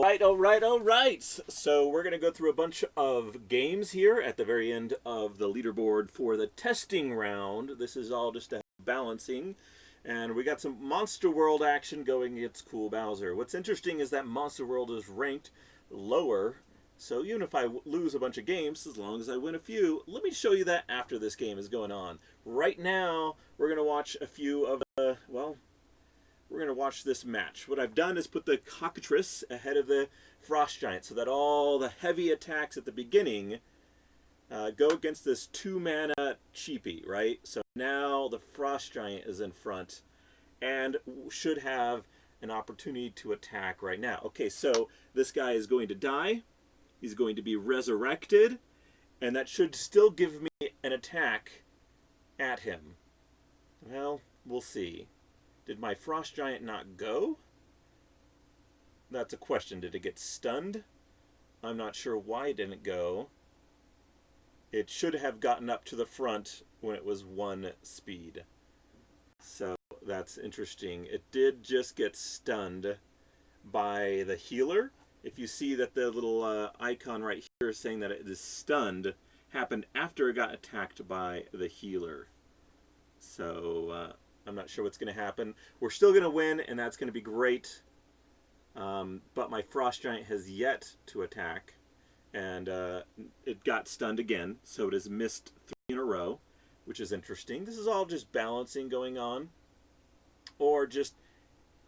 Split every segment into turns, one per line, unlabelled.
All right. So we're going to go through a bunch of games here at the very end of the leaderboard for the testing round. This is all just a balancing. And we got some Monster World action going against Cool Bowser. What's interesting is that Monster World is ranked lower. So even if I lose a bunch of games, as long as I win a few, let me show you that after this game is going on. Right now, we're going to watch a few of the, well, we're going to watch this match. What I've done is put the Cockatrice ahead of the Frost Giant so that all the heavy attacks at the beginning go against this 2-mana cheapie, right? So now the Frost Giant is in front and should have an opportunity to attack right now. Okay, so this guy is going to die. He's going to be resurrected, and that should still give me an attack at him. Well, we'll see. Did my Frost Giant not go? That's a question. Did it get stunned? I'm not sure why it didn't go. It should have gotten up to the front when it was 1 speed. So that's interesting. It did just get stunned by the healer. If you see that the little icon right here is saying that it is stunned, happened after it got attacked by the healer. So I'm not sure what's going to happen. We're still going to win, and that's going to be great. But my Frost Giant has yet to attack. And it got stunned again, so it has missed 3 in a row, which is interesting. This is all just balancing going on. Or just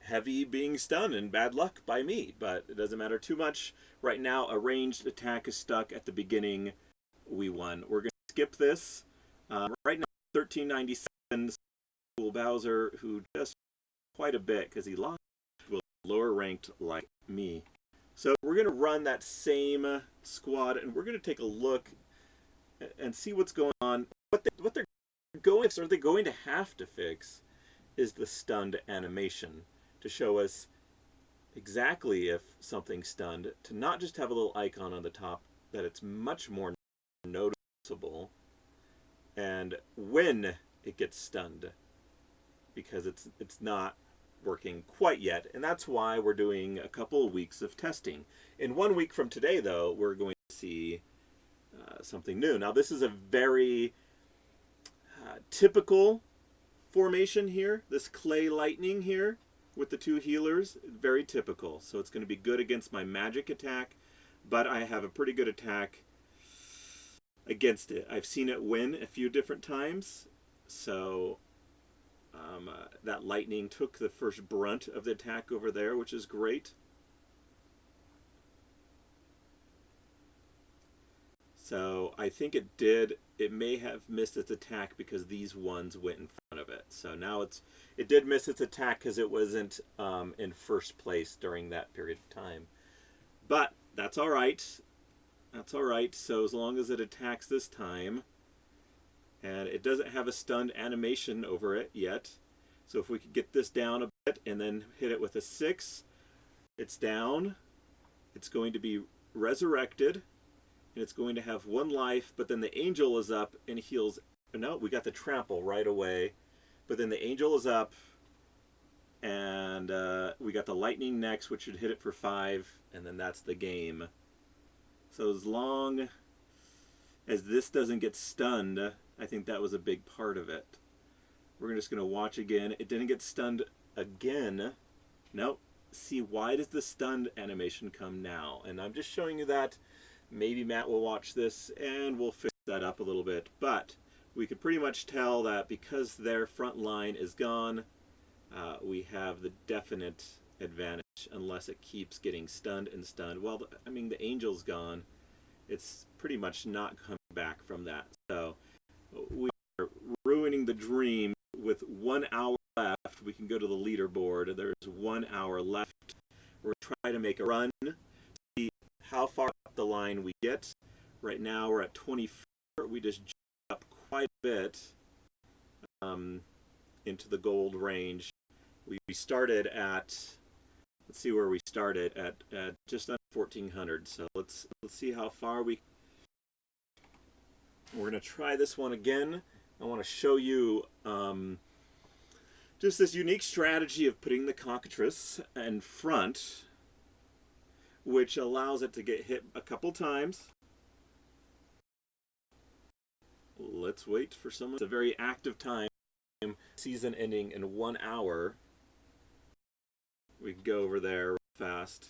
heavy being stunned and bad luck by me. But it doesn't matter too much. Right now, a ranged attack is stuck at the beginning. We won. We're going to skip this. Right now, 1397. Cool Bowser, who just quite a bit because he lost to a lower ranked like me. So we're going to run that same squad, and we're going to take a look and see what's going on. What they're going to, or they're going to have to fix, is the stunned animation to show us exactly if something's stunned, to not just have a little icon on the top, that it's much more noticeable, and when it gets stunned, because it's not working quite yet, and that's why we're doing a couple of weeks of testing. In 1 week from today, though, we're going to see something new. Now, this is a very typical formation here, this clay lightning here with the 2 healers, very typical. So it's going to be good against my magic attack, but I have a pretty good attack against it. I've seen it win a few different times, so that lightning took the first brunt of the attack over there, which is great. So I think it may have missed its attack because these ones went in front of it. So now it did miss its attack because it wasn't in first place during that period of time. But that's all right. That's all right. So as long as it attacks this time, and it doesn't have a stunned animation over it yet. So if we could get this down a bit and then hit it with a 6, it's down. It's going to be resurrected, and it's going to have 1 life, but then the angel is up and heals. No, we got the trample right away, but then the angel is up, and we got the lightning next, which should hit it for 5, and then that's the game. So as long as this doesn't get stunned, I think that was a big part of it. We're just going to watch again. It didn't get stunned again. Nope. See, why does the stunned animation come now? And I'm just showing you that. Maybe Matt will watch this and we'll fix that up a little bit. But we could pretty much tell that because their front line is gone, we have the definite advantage unless it keeps getting stunned and stunned. Well, I mean, the angel's gone. It's pretty much not coming back from that. So we are ruining the dream. With 1 hour left, we can go to the leaderboard. There's 1 hour left. We're going to try to make a run, see how far up the line we get. Right now we're at 24. We just jumped up quite a bit into the gold range. We started at, let's see where we started, at just under 1400. So let's see how far we. We're going to try this one again. I want to show you just this unique strategy of putting the Cockatrice in front which allows it to get hit a couple times. Let's wait for someone. It's a very active time. Season ending in 1 hour. We can go over there real fast.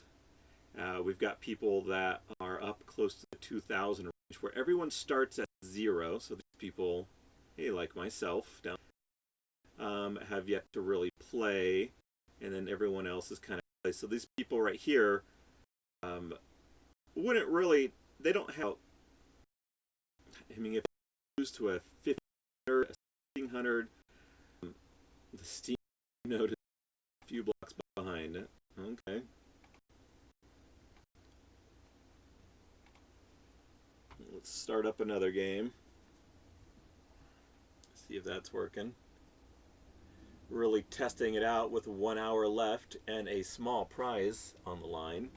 We've got people that are up close to the 2,000 range, where everyone starts at 0. So these people, hey, like myself, down have yet to really play, and then everyone else is kind of play. So these people right here wouldn't really. They don't have. I mean, if you lose to a 1,500, a 1,600, the Steam node is a few blocks behind it. Okay. Let's start up another game. See if that's working. Really testing it out with 1 hour left and a small prize on the line.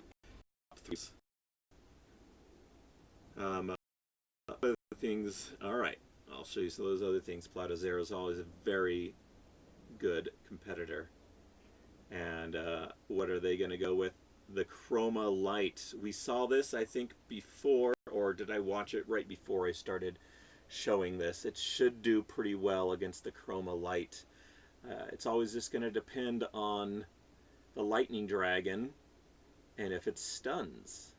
Other things. All right, I'll show you some of those other things. Plato Zero is always a very good competitor. And what are they going to go with? The Chroma Light. We saw this, I think, before, or did I watch it right before I started showing this? It should do pretty well against the Chroma Light. It's always just going to depend on the Lightning Dragon and if it stuns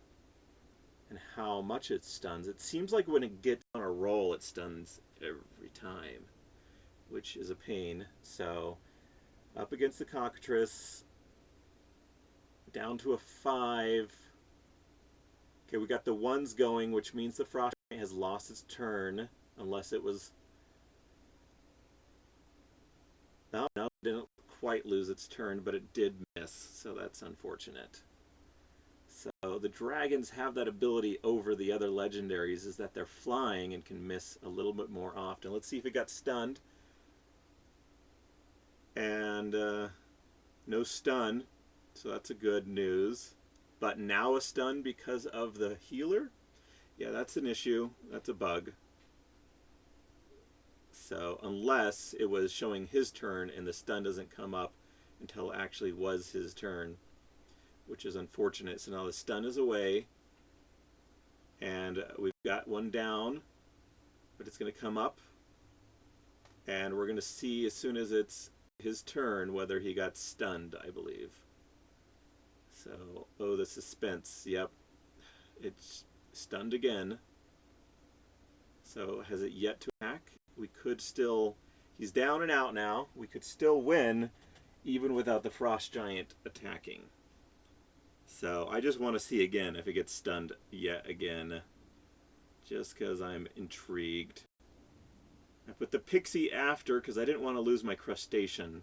and how much it stuns. It seems like when it gets on a roll, it stuns every time, which is a pain. So up against the Cockatrice, down to a 5. Okay, we got the 1s going, which means the Frost Giant has lost its turn, unless it was... No, it didn't quite lose its turn, but it did miss, so that's unfortunate. So the dragons have that ability over the other legendaries, is that they're flying and can miss a little bit more often. Let's see if it got stunned. And no stun, so that's a good news. But now a stun because of the healer? Yeah, that's an issue. That's a bug. So unless it was showing his turn and the stun doesn't come up until it actually was his turn, which is unfortunate. So now the stun is away, and we've got one down, but it's going to come up, and we're going to see as soon as it's his turn whether he got stunned, I believe. So, oh, the suspense. Yep, it's stunned again. So has it yet to attack? We could still... He's down and out now. We could still win even without the Frost Giant attacking. So I just want to see again if it gets stunned yet again, just because I'm intrigued. I put the Pixie after because I didn't want to lose my Crustacean.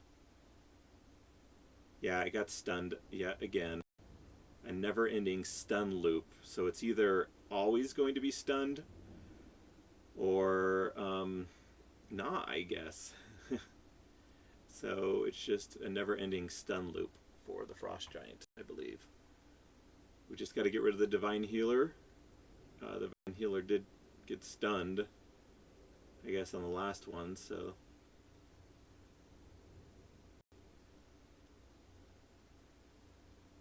Yeah, I got stunned yet again. A never-ending stun loop. So it's either always going to be stunned or not, I guess. So it's just a never-ending stun loop for the Frost Giant, I believe. We just got to get rid of the Divine Healer. The Divine Healer did get stunned, I guess, on the last one, so...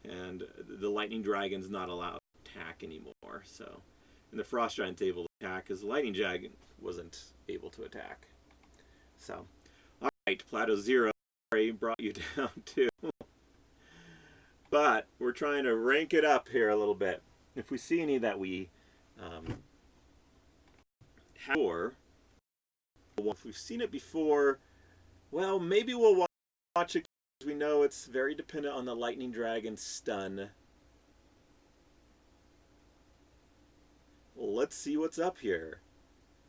And the Lightning Dragon's not allowed to attack anymore, so... And the Frost Giant's able to attack, because the Lightning Dragon wasn't able to attack. So, alright, Plato Zero brought you down too. But we're trying to rank it up here a little bit. If we see any that we have, or if we've seen it before, well, maybe we'll watch it, because we know it's very dependent on the Lightning Dragon stun. Well, let's see what's up here.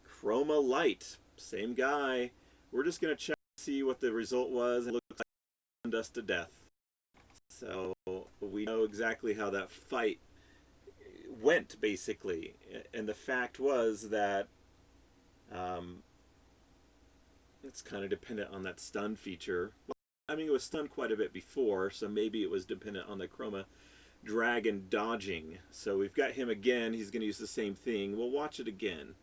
Chroma Light, same guy. We're just going to check to see what the result was. It looks like it stunned us to death. So we know exactly how that fight went, basically. And the fact was that it's kind of dependent on that stun feature. Well, I mean, it was stunned quite a bit before, so maybe it was dependent on the Chroma Dragon dodging. So we've got him again. He's going to use the same thing. We'll watch it again.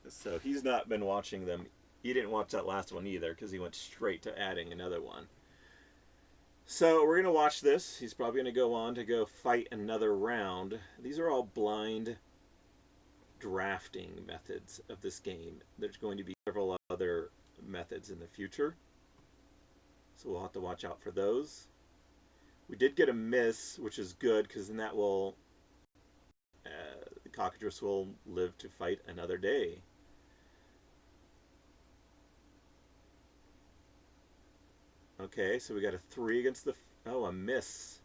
So he's not been watching them. He didn't watch that last one either, because he went straight to adding another one. So we're going to watch this. He's probably going to go on to go fight another round. These are all blind drafting methods of this game. There's going to be several other methods in the future, so we'll have to watch out for those. We did get a miss, which is good, because then that will the cockatrice will live to fight another day. Okay, so we got a 3 against the... Oh, a miss.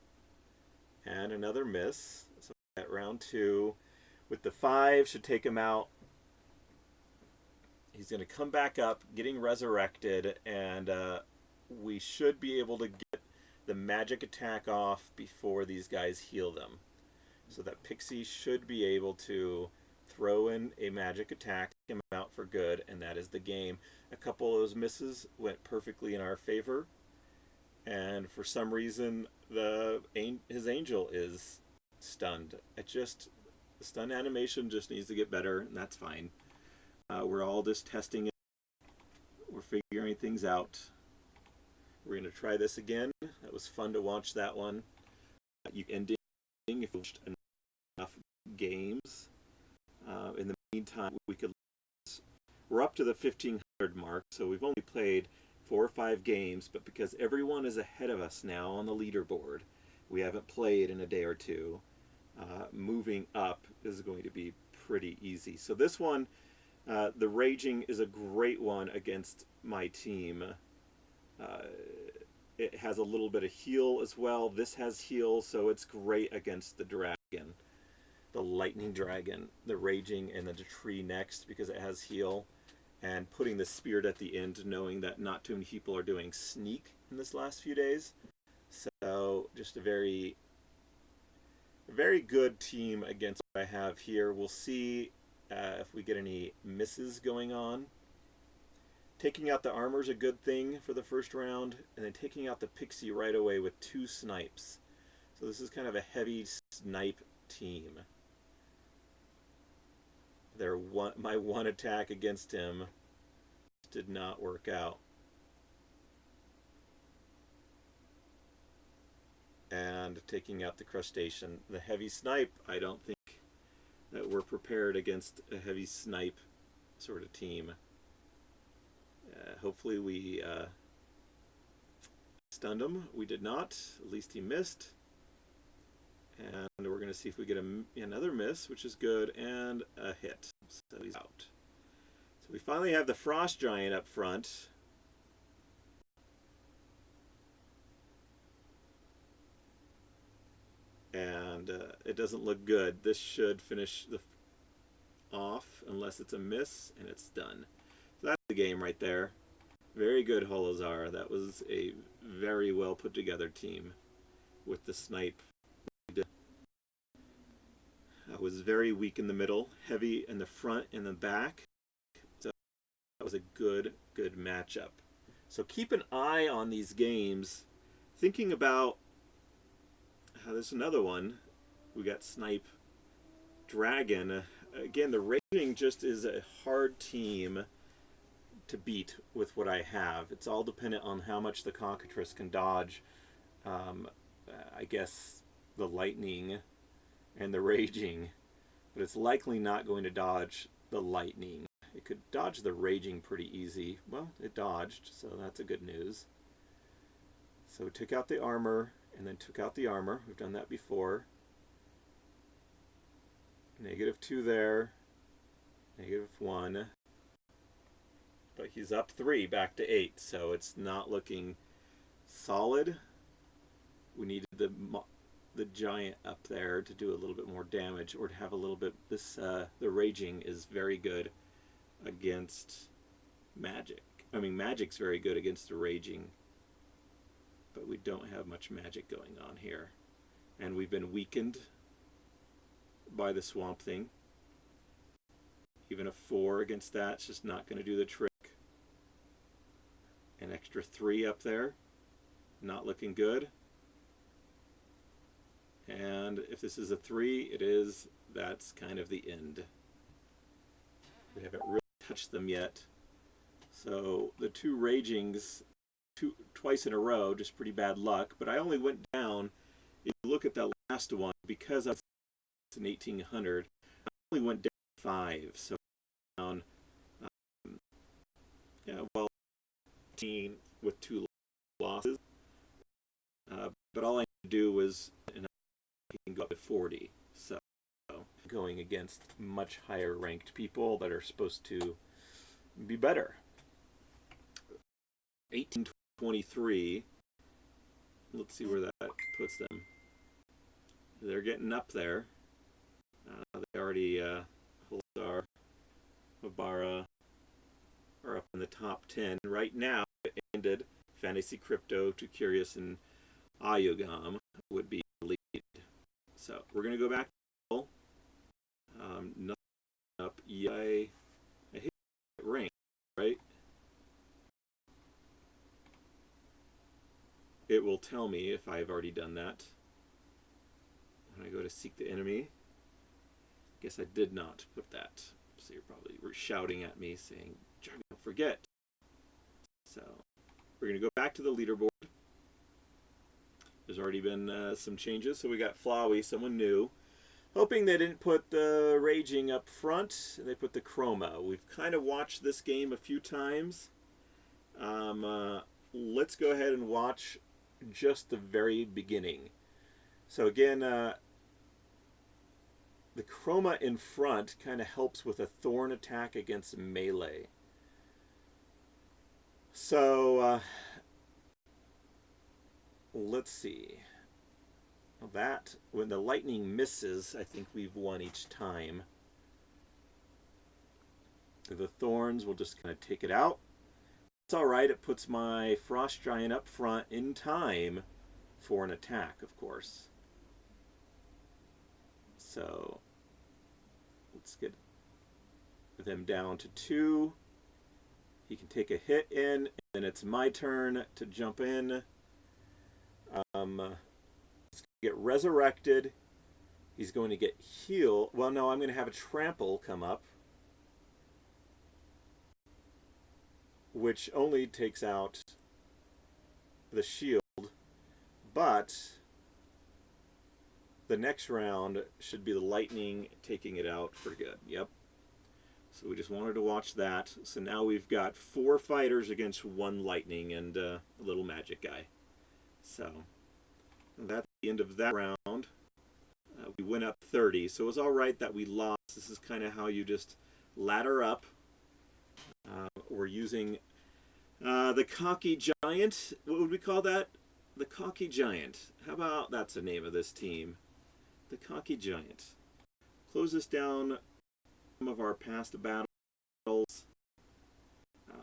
And another miss. So at round 2, with the 5, should take him out. He's going to come back up, getting resurrected, and we should be able to get the magic attack off before these guys heal them. So that Pixie should be able to throw in a magic attack, take him out for good, and that is the game. A couple of those misses went perfectly in our favor, and for some reason his angel is stunned. The stun animation just needs to get better, and that's fine. We're all just testing it. We're figuring things out. We're going to try this again. It was fun to watch that one. You can end if you watched enough games. In the meantime, we're up to the 1500 mark, so we've only played 4 or 5 games, but because everyone is ahead of us now on the leaderboard, we haven't played in a day or two. Moving up is going to be pretty easy. So this one, the Raging is a great one against my team. It has a little bit of heal as well. This has heal, so it's great against the dragon. The lightning dragon, the Raging, and the tree next because it has heal. And putting the spirit at the end, knowing that not too many people are doing sneak in this last few days. So just a very good team against what I have here. We'll see if we get any misses going on. Taking out the armor is a good thing for the first round, and then taking out the Pixie right away with 2 snipes. So this is kind of a heavy snipe team. My one attack against him did not work out. And taking out the crustacean. The heavy snipe, I don't think that we're prepared against a heavy snipe sort of team. Hopefully we stunned him. We did not. At least he missed. And we're going to see if we get another miss, which is good, and a hit. So he's out. So we finally have the Frost Giant up front. And it doesn't look good. This should finish off unless it's a miss, and it's done. So that's the game right there. Very good, Holozar. That was a very well put together team with the snipe. I was very weak in the middle, heavy in the front and the back. So that was a good matchup. So keep an eye on these games. Thinking about there's another one. We got Snipe Dragon. Again, the Raging just is a hard team to beat with what I have. It's all dependent on how much the cockatrice can dodge. I guess the lightning and the Raging, but it's likely not going to dodge the lightning. It could dodge the Raging pretty easy. Well, it dodged, so that's a good news. So we took out the armor, and then took out the armor. We've done that before. -2 there. -1. But he's up 3, back to 8, so it's not looking solid. We needed the giant up there to do a little bit more damage, or to have a little bit... the Raging is very good against magic. I mean, magic's very good against the Raging, but we don't have much magic going on here. And we've been weakened by the Swamp Thing. Even a 4 against that's just not going to do the trick. An extra 3 up there. Not looking good. And if this is a 3, it is. That's kind of the end. We haven't really touched them yet. So the 2 Ragings twice in a row, just pretty bad luck. But I only went down, if you look at that last one, because I was in 1800, I only went down 5. So down, yeah, well, 18 with 2 losses. But all I need to do was, and I can go up to 40. So going against much higher ranked people that are supposed to be better. 1823. Let's see where that puts them. They're getting up there. They already, Holstar, Mabara are up in the top 10. Right now, it ended Fantasy Crypto, Too Curious, and Ayugam would be the lead. So we're going to go back to nothing up. Yeah, I hit rank, right? It will tell me if I've already done that. When I go to seek the enemy, guess I did not put that. So you're probably shouting at me saying, Johnny, don't forget. So we're going to go back to the leaderboard. There's already been some changes. So we got Flowey, someone new. Hoping they didn't put the Raging up front. They put the Chroma. We've kind of watched this game a few times. Let's go ahead and watch just the very beginning. So again, the Chroma in front kind of helps with a Thorn attack against melee. So let's see. That, when the lightning misses, I think we've won each time. The Thorns will just kind of take it out. It's alright, it puts my Frost Giant up front in time for an attack, of course. So let's get them down to 2. He can take a hit in, and then it's my turn to jump in. Let's get resurrected. He's going to get healed. Well, no, I'm going to have a trample come up, which only takes out the shield, but the next round should be the lightning taking it out for good. Yep. So we just wanted to watch that. So now we've got 4 fighters against 1 lightning and a little magic guy. So that's the end of that round. We went up 30, so it was all right that we lost. This is kind of how you just ladder up. We're using the Cocky Giant. What would we call that? The Cocky Giant. How about that's the name of this team? The Cocky Giant. Close this down. Some of our past battles.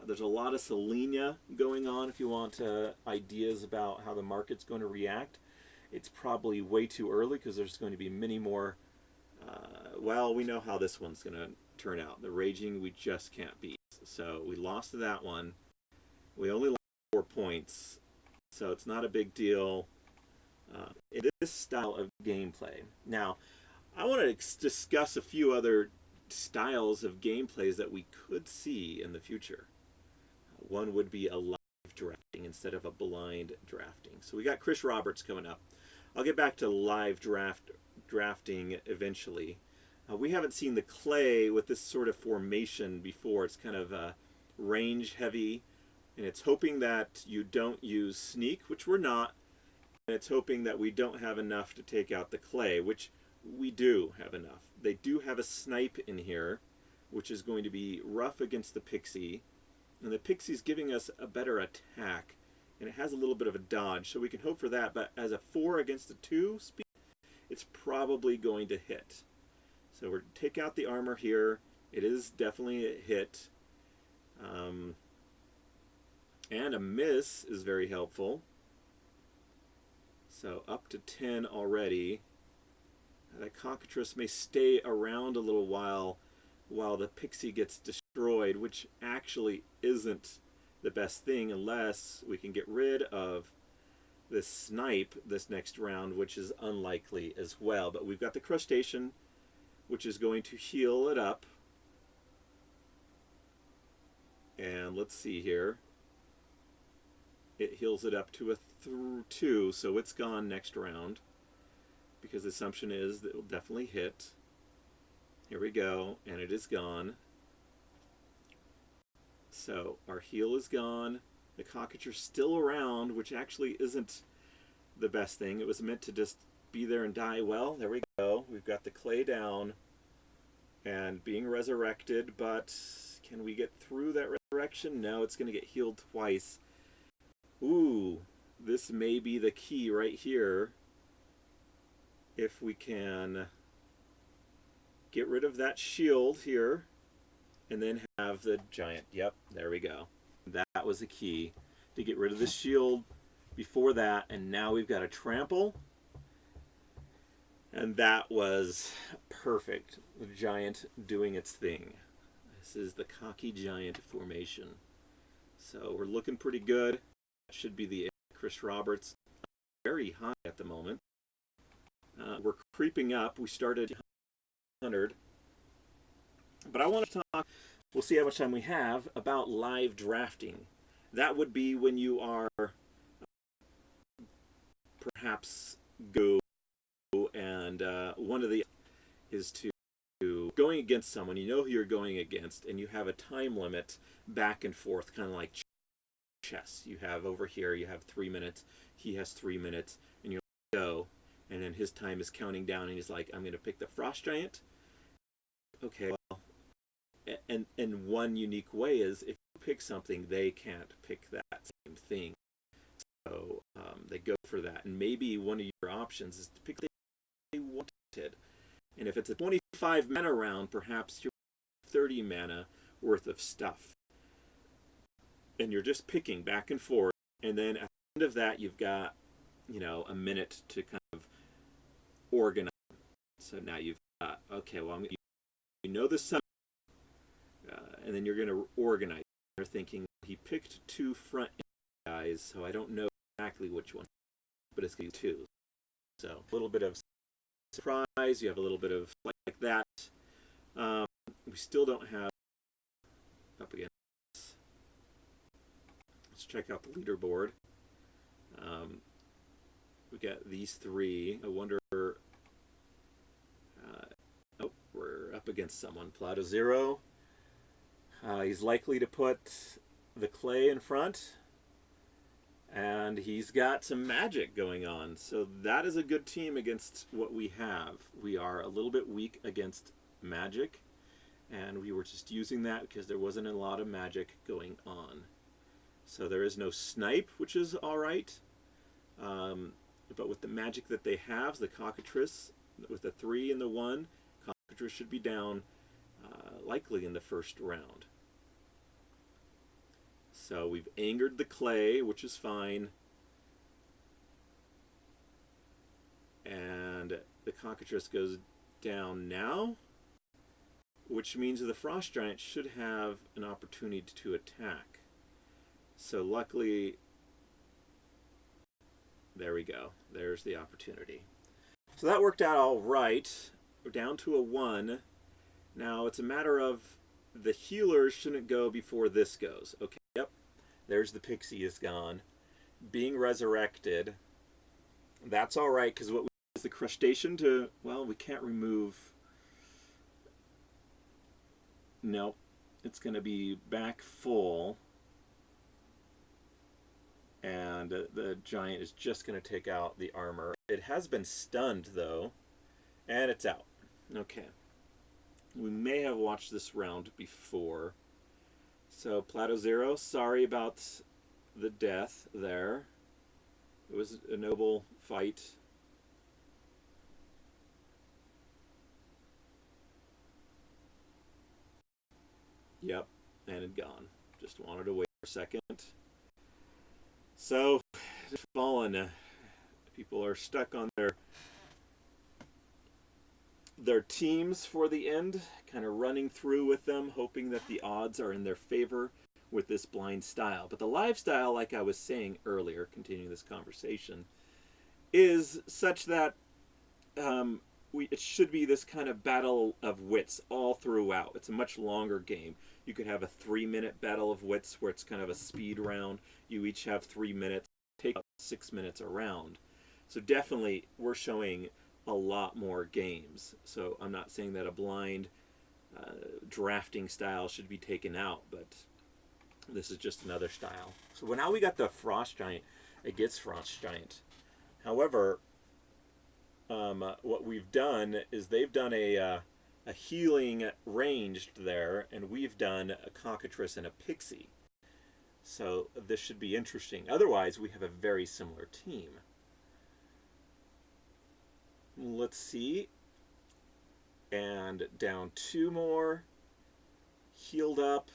There's a lot of Selenia going on if you want ideas about how the market's going to react. It's probably way too early because there's going to be many more. Well, we know how this one's going to turn out. The Raging we just can't beat. So we lost to that one. We only lost 4 points. So it's not a big deal. In this style of gameplay. Now, I want to discuss a few other styles of gameplays that we could see in the future. One would be a live drafting instead of a blind drafting. So we got Chris Roberts coming up. I'll get back to live drafting eventually. We haven't seen the clay with this sort of formation before. It's kind of range heavy, and it's hoping that you don't use sneak, which we're not, and it's hoping that we don't have enough to take out the clay, which we do have enough. They do have a snipe in here, which is going to be rough against the Pixie, and the Pixie's giving us a better attack, and it has a little bit of a dodge, so we can hope for that, but as a 4 against a 2 speed, it's probably going to hit. So we're take out the armor here. It is definitely a hit. And a miss is very helpful. So up to 10 already. That cockatrice may stay around a little while the Pixie gets destroyed, which actually isn't the best thing unless we can get rid of this snipe this next round, which is unlikely as well. But we've got the crustacean, which is going to heal it up. And let's see here. it heals it up to a 2, so it's gone next round. Because the assumption is that it will definitely hit. Here we go, and it is gone. So our heal is gone. The cockature's still around, which actually isn't the best thing. It was meant to just be there and die. Well, there we go. We've got the clay down and being resurrected, but can we get through that resurrection? No, it's going to get healed twice. Ooh, this may be the key right here. If we can get rid of that shield here and then have the giant. Yep, there we go. That was the key, to get rid of the shield before that, and now we've got a trample. And that was perfect. The giant doing its thing. This is the cocky giant formation. So we're looking pretty good. That should be the Chris Roberts. Very high at the moment. We're creeping up. We started 100. But I want to talk, we'll see how much time we have, about live drafting. That would be when you are perhaps and one of the is to going against someone. You know who you're going against, and you have a time limit back and forth, kind of like chess. You have over here, you have 3 minutes. He has 3 minutes, and you go. And then his time is counting down, and he's like, I'm going to pick the frost giant. Okay, well, and one unique way is if you pick something, they can't pick that same thing. So they go for that. And maybe one of your options is to pick the they wanted. And if it's a 25 mana round, perhaps you're 30 mana worth of stuff. And you're just picking back and forth. And then at the end of that, you've got, a minute to kind of organize. So now you've got, okay, well, you know the sum, and then you're going to organize. You're thinking, he picked 2 front guys, so I don't know exactly which one, but it's going to be 2. So a little bit of surprise, you have a little bit of like that. We still don't have up again. Let's check out the leaderboard. We got these 3. I wonder. Oh, we're up against someone. Plato Zero. He's likely to put the clay in front, and he's got some magic going on. So that is a good team against what we have. We are a little bit weak against magic, and we were just using that because there wasn't a lot of magic going on. So there is no snipe, which is all right. But with the magic that they have, the cockatrice, with the 3 and the 1, cockatrice should be down likely in the first round. So we've angered the clay, which is fine. And the cockatrice goes down now, which means the frost giant should have an opportunity to attack. So luckily, there we go. There's the opportunity. So that worked out all right. We're down to a 1. Now it's a matter of the healers shouldn't go before this goes. Okay, yep. There's the pixie is gone. Being resurrected. That's all right, because what we do is the crustacean to, well, we can't remove. No, it's going to be back full. And the giant is just going to take out the armor. It has been stunned, though, and it's out. Okay. We may have watched this round before. So, Plato Zero, sorry about the death there. It was a noble fight. Yep, and it gone. Just wanted to wait for a second. So, fallen. People are stuck on their teams for the end, kind of running through with them, hoping that the odds are in their favor with this blind style. But the live style, like I was saying earlier, continuing this conversation, is such that it should be this kind of battle of wits all throughout. It's a much longer game. You could have a 3-minute battle of wits where it's kind of a speed round. You each have 3 minutes, take up 6 minutes a round. So definitely we're showing a lot more games. So I'm not saying that a blind drafting style should be taken out, but this is just another style. So now we got the Frost Giant against Frost Giant. However, what we've done is they've done a healing ranged there, and we've done a cockatrice and a pixie. So this should be interesting. Otherwise, we have a very similar team. Let's see. And down 2 more. Healed up.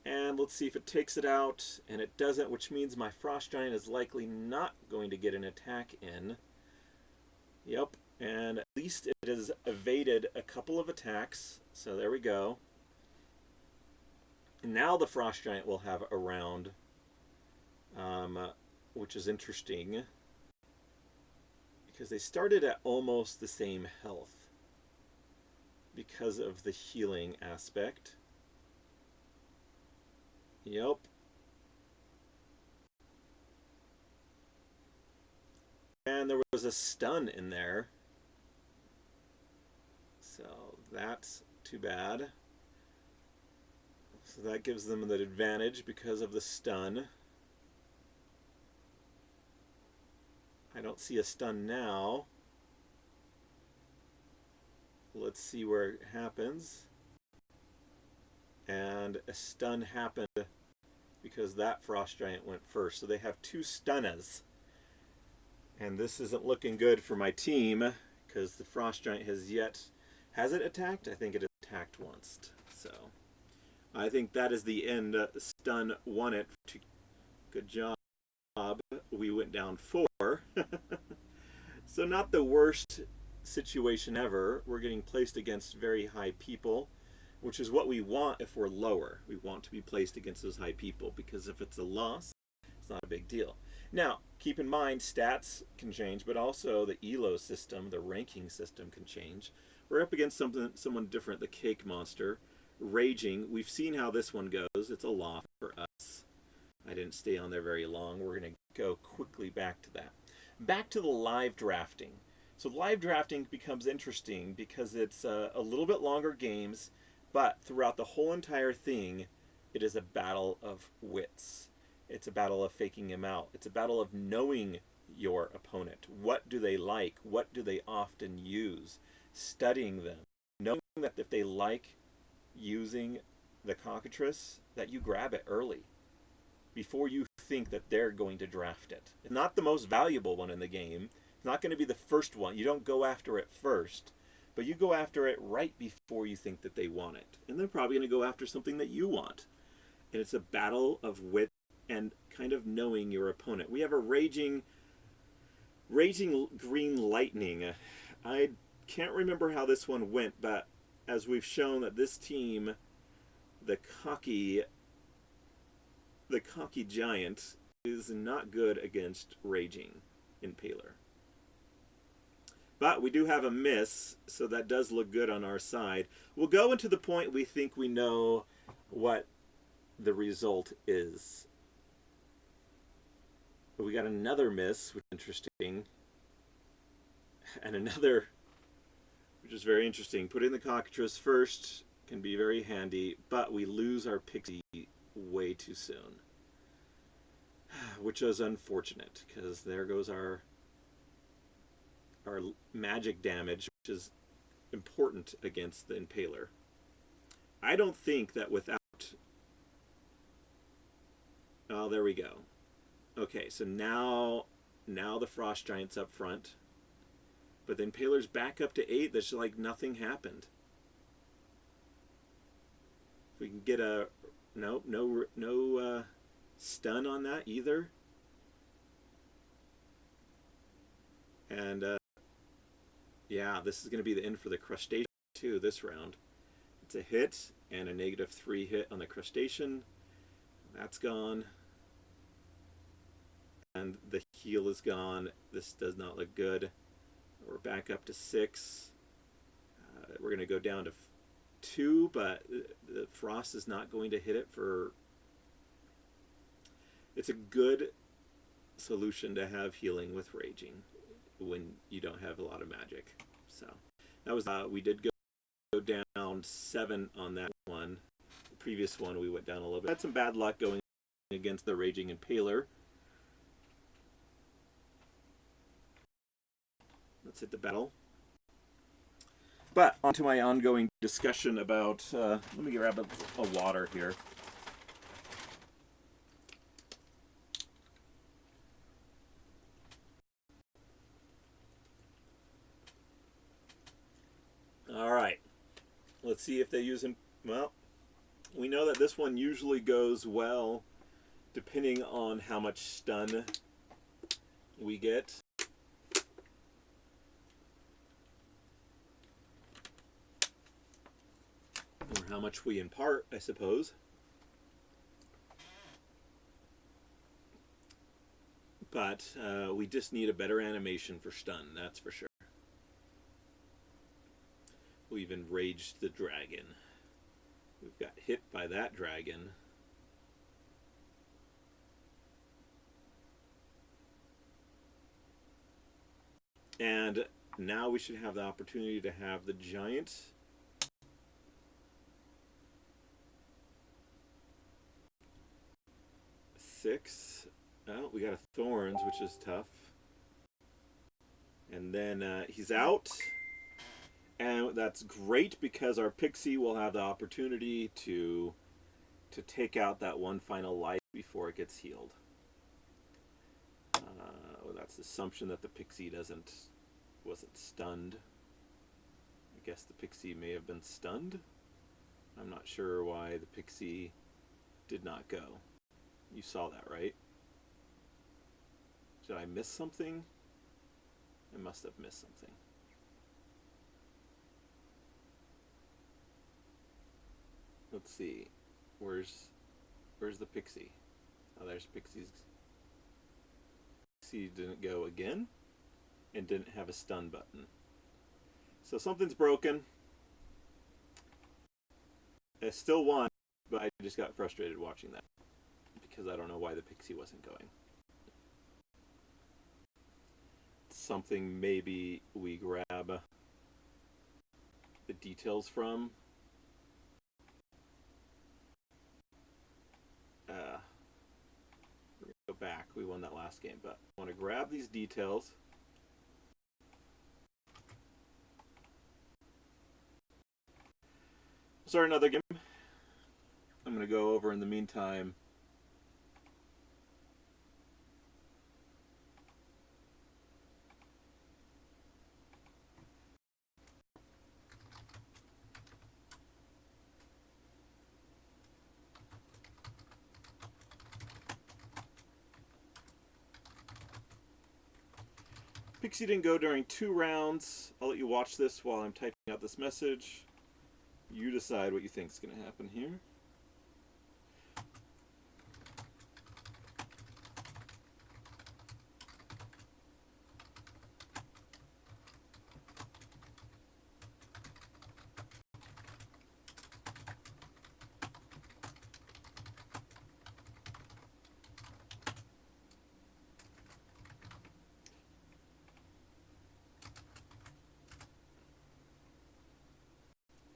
And let's see if it takes it out. And it doesn't, which means my Frost Giant is likely not going to get an attack in. Yep. And at least it has evaded a couple of attacks. So there we go. And now the Frost Giant will have a round, which is interesting, because they started at almost the same health because of the healing aspect. Yep. And there was a stun in there. So that's too bad. So that gives them the advantage because of the stun. I don't see a stun now. Let's see where it happens. And a stun happened because that Frost Giant went first. So they have 2 stunnas. And this isn't looking good for my team because the Frost Giant has it attacked? I think it attacked once. So I think that is the end. Stun won it. Good job. We went down 4. So not the worst situation ever. We're getting placed against very high people, which is what we want if we're lower. We want to be placed against those high people, because if it's a loss, it's not a big deal. Now, keep in mind, stats can change, but also the ELO system, the ranking system, can change. We're up against someone different, the Cake Monster. Raging, we've seen how this one goes. It's a loss for us. I didn't stay on there very long. We're going to go quickly back to that. Back to the live drafting. So live drafting becomes interesting because it's a little bit longer games, but throughout the whole entire thing, it is a battle of wits. It's a battle of faking him out. It's a battle of knowing your opponent. What do they like? What do they often use? Studying them. Knowing that if they like using the cockatrice, that you grab it early before you think that they're going to draft it. It's not the most valuable one in the game. It's not going to be the first one. You don't go after it first, but you go after it right before you think that they want it. And they're probably going to go after something that you want. And it's a battle of wit and kind of knowing your opponent. We have a raging green lightning. I can't remember how this one went, but as we've shown that this team, the cocky giant, is not good against raging impaler. But we do have a miss, so that does look good on our side. We'll go into the point we think we know what the result is. But we got another miss, which is interesting. And another, which is very interesting. Putting the cockatrice first can be very handy, but we lose our pixie way too soon. Which is unfortunate, because there goes our magic damage, which is important against the impaler. I don't think that without... Oh, there we go. Okay, so now the Frost Giant's up front. But the impaler's back up to 8. That's like nothing happened. If we can get a... No stun on that either. And yeah, this is going to be the end for the crustacean too this round. It's a hit and a -3 hit on the crustacean. That's gone. And the heal is gone. This does not look good. We're back up to 6. We're going to go down to 2, but the frost is not going to hit it for... It's a good solution to have healing with raging when you don't have a lot of magic. So that was we did go down 7 on that one. The previous one we went down a little bit. Had some bad luck going against the Raging Impaler. Let's hit the battle. But on to my ongoing discussion about... let me grab a water here. All right. Let's see if they use him. Well, we know that this one usually goes well depending on how much stun we get. Or how much we impart, I suppose. But we just need a better animation for stun, that's for sure. We've enraged the dragon. We've got hit by that dragon. And now we should have the opportunity to have the giant. Six. Oh, we got a thorns, which is tough. And then he's out. And that's great because our pixie will have the opportunity to take out that one final life before it gets healed. Well, that's the assumption that the pixie wasn't stunned. I guess the pixie may have been stunned. I'm not sure why the pixie did not go. You saw that, right? Did I miss something? I must have missed something. Let's see. Where's the pixie? Oh, there's Pixie's. Pixie didn't go again and didn't have a stun button. So something's broken. I still won, but I just got frustrated watching that because I don't know why the pixie wasn't going. Something maybe we grab the details from. We're gonna go back. We won that last game, but I want to grab these details. Start another game. I'm going to go over in the meantime. Pixie didn't go during 2 rounds. I'll let you watch this while I'm typing out this message. You decide what you think is going to happen here.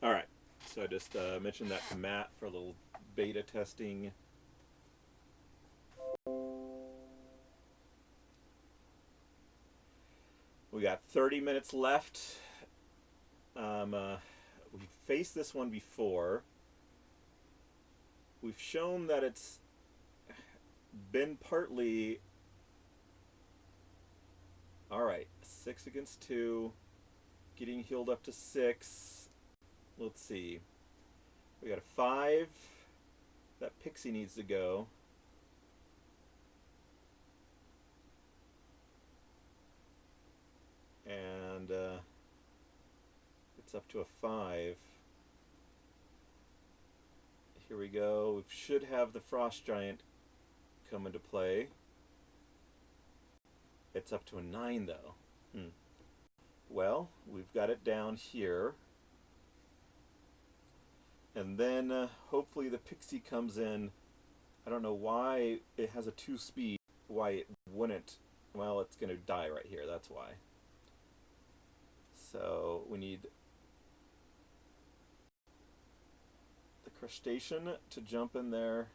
All right, so I just mentioned that to Matt for a little beta testing. We got 30 minutes left. We've faced this one before. We've shown that it's been partly... All right, 6 against 2, getting healed up to 6. Let's see. We got a 5. That pixie needs to go. And it's up to a 5. Here we go. We should have the frost giant come into play. It's up to a 9 though. Well, we've got it down here. And then hopefully the pixie comes in. I don't know why it has a 2-speed, why it wouldn't. Well, it's going to die right here, that's why. So we need the crustacean to jump in there,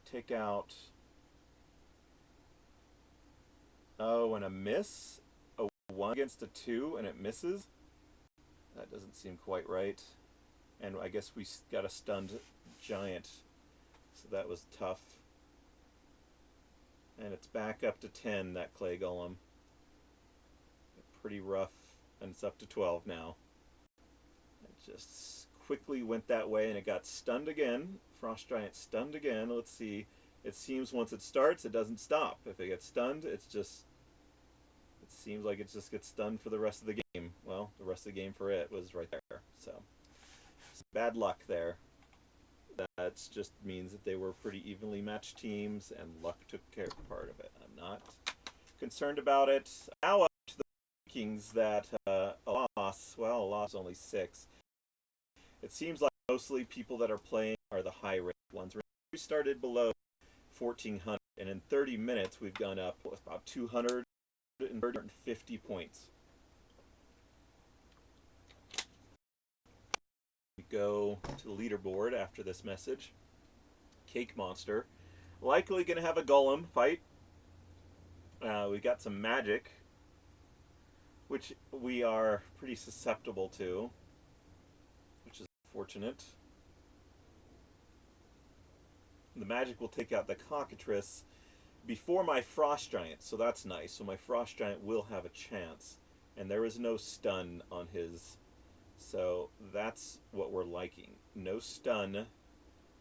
take out. Oh, and a miss? A 1 against a 2 and it misses? That doesn't seem quite right. And I guess we got a stunned giant, so that was tough. And it's back up to 10, that clay golem. Pretty rough, and it's up to 12 now. It just quickly went that way, and it got stunned again. Frost giant stunned again. Let's see. It seems once it starts, it doesn't stop. If it gets stunned, it's just... It seems like it just gets stunned for the rest of the game. Well, the rest of the game for it was right there, so... Bad luck there. That just means that they were pretty evenly matched teams, and luck took part of it. I'm not concerned about it. Now up to the Vikings that a loss. Well, a loss only 6. It seems like mostly people that are playing are the high-ranked ones. We started below 1,400, and in 30 minutes we've gone up about 250 points. Go to the leaderboard after this message. Cake Monster. Likely going to have a golem fight. We got some magic, which we are pretty susceptible to, which is unfortunate. The magic will take out the cockatrice before my frost giant, so that's nice. So my frost giant will have a chance, and there is no stun on his. So that's what we're liking. No stun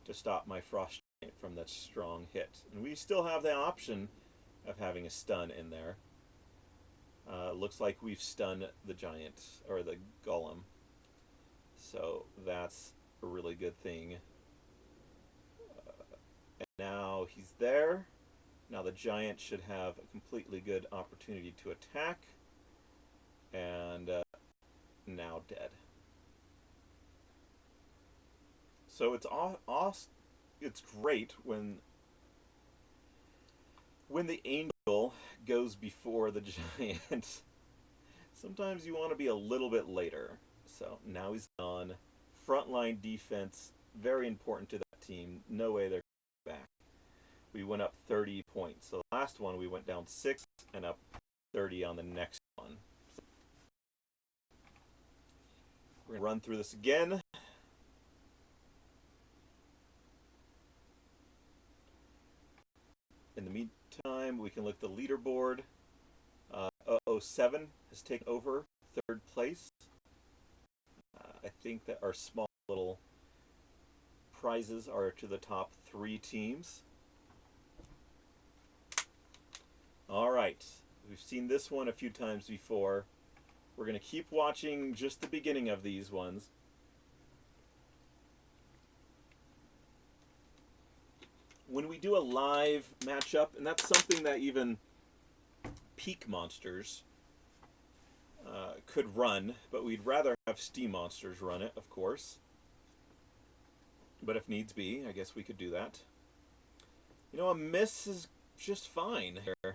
to stop my frost giant from that strong hit. And we still have the option of having a stun in there. Looks like we've stunned the giant, or the golem. So that's a really good thing. And now he's there. Now the giant should have a completely good opportunity to attack. And now dead. So it's it's great when the angel goes before the giant. Sometimes you want to be a little bit later. So now he's gone. Frontline defense, very important to that team. No way they're back. We went up 30 points. So the last one we went down 6 and up 30 on the next one. We're going to run through this again. In the meantime, we can look at the leaderboard. 007 has taken over 3rd place. I think that our small little prizes are to the top 3 teams. All right, we've seen this one a few times before. We're going to keep watching just the beginning of these ones. When we do a live matchup, and that's something that even Peak Monsters could run, but we'd rather have SteemMonsters run it, of course. But if needs be, I guess we could do that. You know, a miss is just fine here.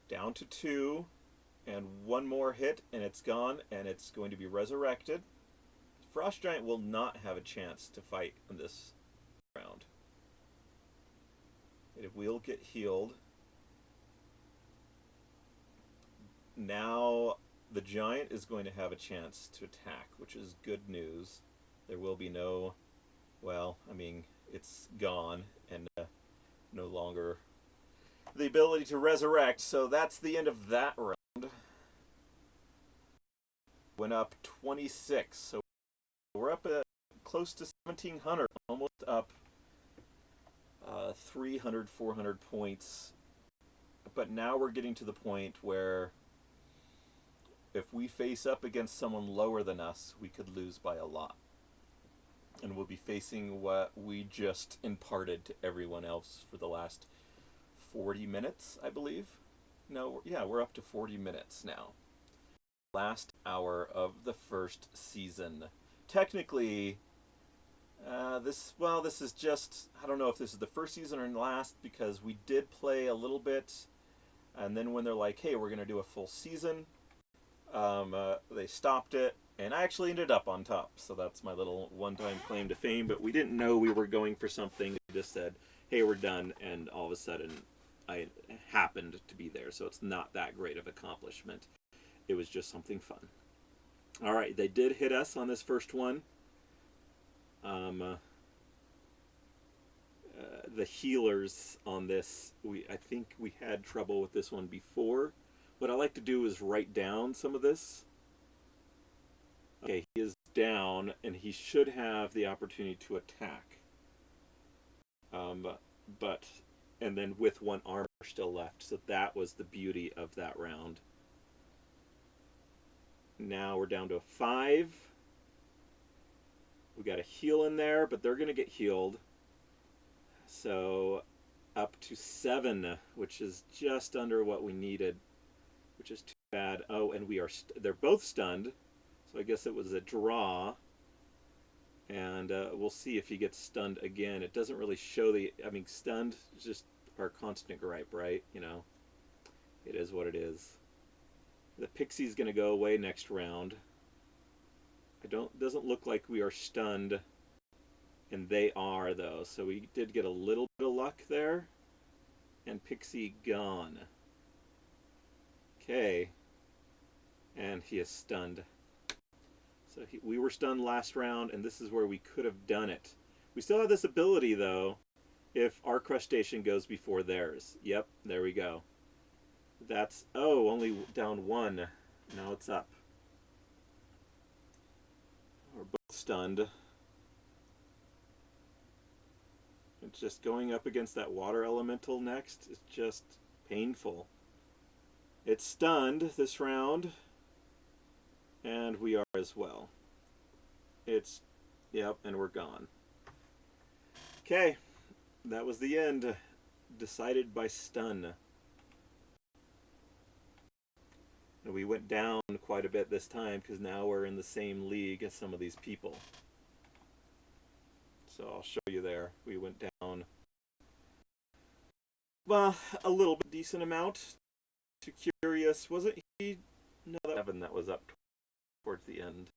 Down to 2, and 1 more hit, and it's gone, and it's going to be resurrected. Frost Giant will not have a chance to fight in this round. It will get healed. Now the giant is going to have a chance to attack, which is good news. There will be no, well, I mean, it's gone and no longer the ability to resurrect, so that's the end of that round. Went up 26, so we're up at close to 1,700, almost up 300, 400 points. But now we're getting to the point where if we face up against someone lower than us, we could lose by a lot. And we'll be facing what we just imparted to everyone else for the last 40 minutes, I believe. No, yeah, we're up to 40 minutes now. Last hour of the first season. technically, this is just, I don't know if this is the first season or last, because we did play a little bit, and then when they're like, hey, we're going to do a full season, they stopped it, and I actually ended up on top. So that's my little one-time claim to fame, but we didn't know we were going for something. They just said, hey, we're done, and all of a sudden I happened to be there, so it's not that great of accomplishment. It was just something fun. All right, they did hit us on this first one. The healers on this, I think we had trouble with this one before. What I like to do is write down some of this. Okay, he is down, and he should have the opportunity to attack. And then with one armor still left, so that was the beauty of that round. Now we're down to a 5. We got a heal in there, but they're going to get healed. So up to 7, which is just under what we needed, which is too bad. Oh, and they're both stunned, so I guess it was a draw. And we'll see if he gets stunned again. It doesn't really show stunned is just our constant gripe, right? You know, it is what it is. The pixie's going to go away next round. Doesn't look like we are stunned, and they are, though. So we did get a little bit of luck there, and pixie gone. Okay, and he is stunned. So we were stunned last round, and this is where we could have done it. We still have this ability, though, if our crustacean goes before theirs. Yep, there we go. That's, only down 1. Now it's up. We're both stunned. It's just going up against that water elemental next is just painful. It's stunned this round, and we are as well. And we're gone. Okay, that was the end. Decided by stun. And we went down quite a bit this time, because now we're in the same league as some of these people. So I'll show you there. We went down, well, a little bit, decent amount. Too curious. Wasn't he? No, that was 7 that was up towards the end.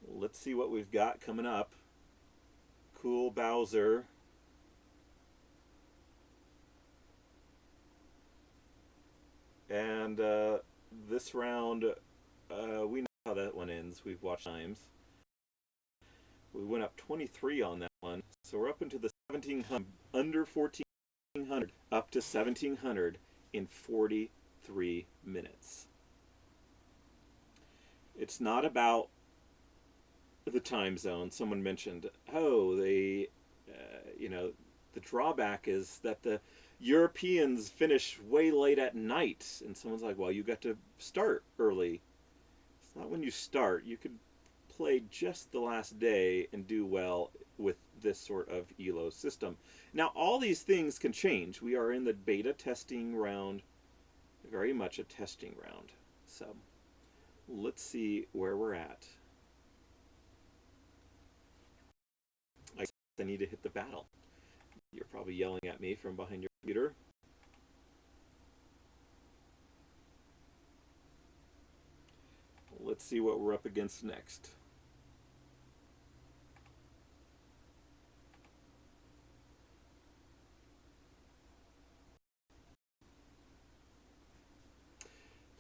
Let's see what we've got coming up. Cool Bowser. And this round, we know how that one ends. We've watched times. We went up 23 on that one. So we're up into the 1700, under 1400, up to 1700 in 43 minutes. It's not about the time zone. Someone mentioned, the drawback is that the Europeans finish way late at night. And someone's like, well, you got to start early. It's not when you start. You could play just the last day and do well with this sort of ELO system. Now, all these things can change. We are in the beta testing round, very much a testing round. So let's see where we're at. I need to hit the battle. You're probably yelling at me from behind your computer. Let's see what we're up against next.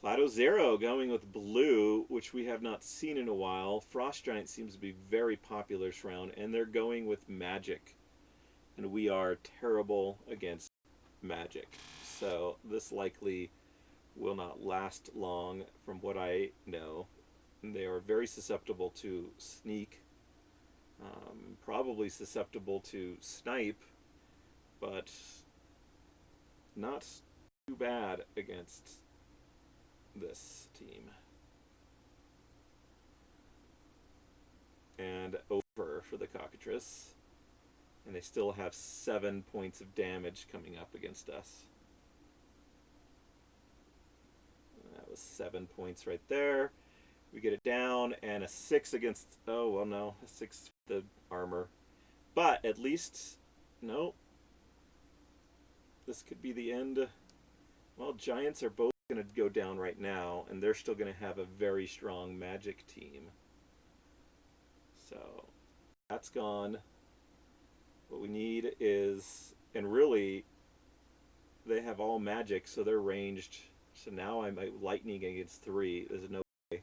Plateau Zero going with blue, which we have not seen in a while. Frost Giant seems to be very popular this round, and they're going with magic. And we are terrible against magic. So this likely will not last long from what I know. They are very susceptible to sneak, probably susceptible to snipe, but not too bad against this team. And over for the cockatrice. And they still have 7 points of damage coming up against us. That was 7 points right there. We get it down, and a 6 against... Oh, well, no. A 6 the armor. But at least... No. This could be the end. Well, Giants are both going to go down right now, and they're still going to have a very strong magic team. So, that's gone. What we need is... And really, they have all magic, so they're ranged. So now I'm lightning against 3. There's no way.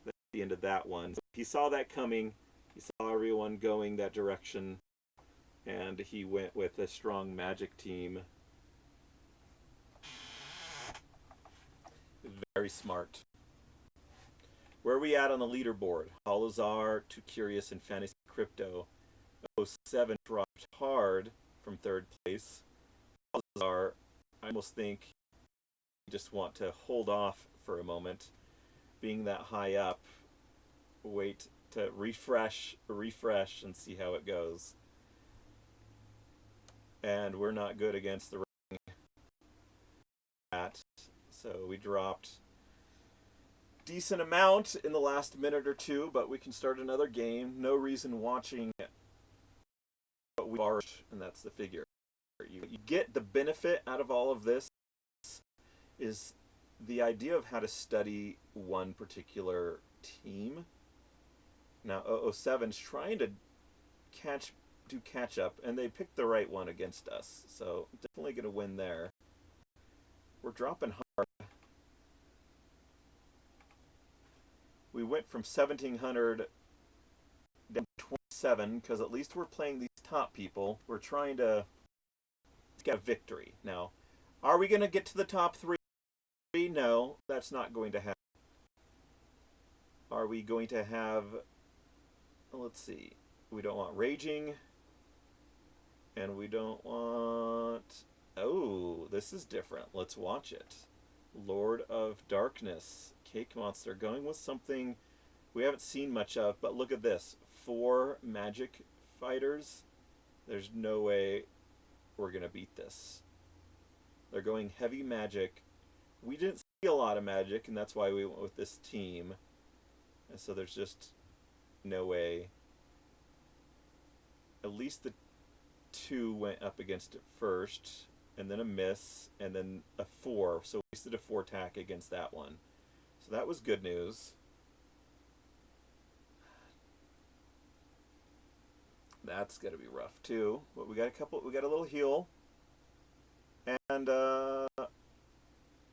That's the end of that one. So he saw that coming. He saw everyone going that direction. And he went with a strong magic team. Very smart. Where are we at on the leaderboard? Holozar, Too Curious, and Fantasy Crypto. 07 dropped hard from 3rd place. Holozar, I almost think you just want to hold off for a moment. Being that high up, wait to refresh, and see how it goes. And we're not good against the ring. So we dropped decent amount in the last minute or two, but we can start another game. No reason watching what we are, and that's the figure. You get the benefit out of all of this is the idea of how to study one particular team. Now 007's trying to do catch up, and they picked the right one against us, so definitely going to win there. We're dropping hard. We went from 1700 down to 27 because at least we're playing these top people. We're trying to get a victory. Now, are we going to get to the top 3? No, that's not going to happen. Are we going to have... Let's see. We don't want Raging. And we don't want... Oh, this is different. Let's watch it. Lord of Darkness. Cake Monster. Going with something we haven't seen much of, but look at this. 4 magic fighters. There's no way we're going to beat this. They're going heavy magic. We didn't see a lot of magic, and that's why we went with this team. And so there's just no way. At least the 2 went up against it first, and then a miss, and then a 4. So we wasted a 4 attack against that one. So that was good news. That's gonna be rough too. But we got a little heal. And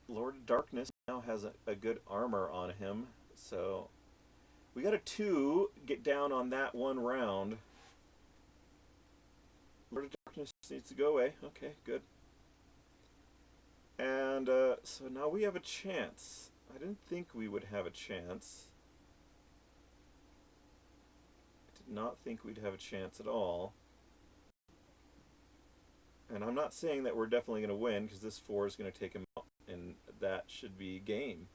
Lord of Darkness now has a good armor on him. So we got a 2 get down on that one round. Lord of Darkness needs to go away. Okay, good. And so now we have a chance. I didn't think we would have a chance. I did not think we'd have a chance at all. And I'm not saying that we're definitely going to win, because this 4 is going to take him out, and that should be game.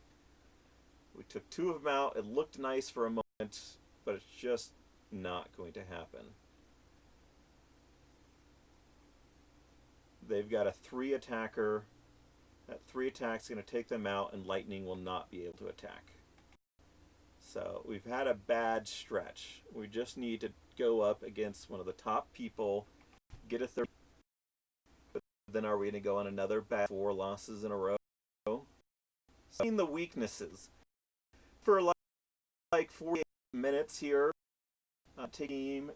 We took 2 of them out. It looked nice for a moment, but it's just not going to happen. They've got a 3 attacker. That 3 attacks is going to take them out, and Lightning will not be able to attack. So we've had a bad stretch. We just need to go up against one of the top people, get a 30. But then are we going to go on another bad 4 losses in a row? Seeing the weaknesses. For like 48 minutes here, team,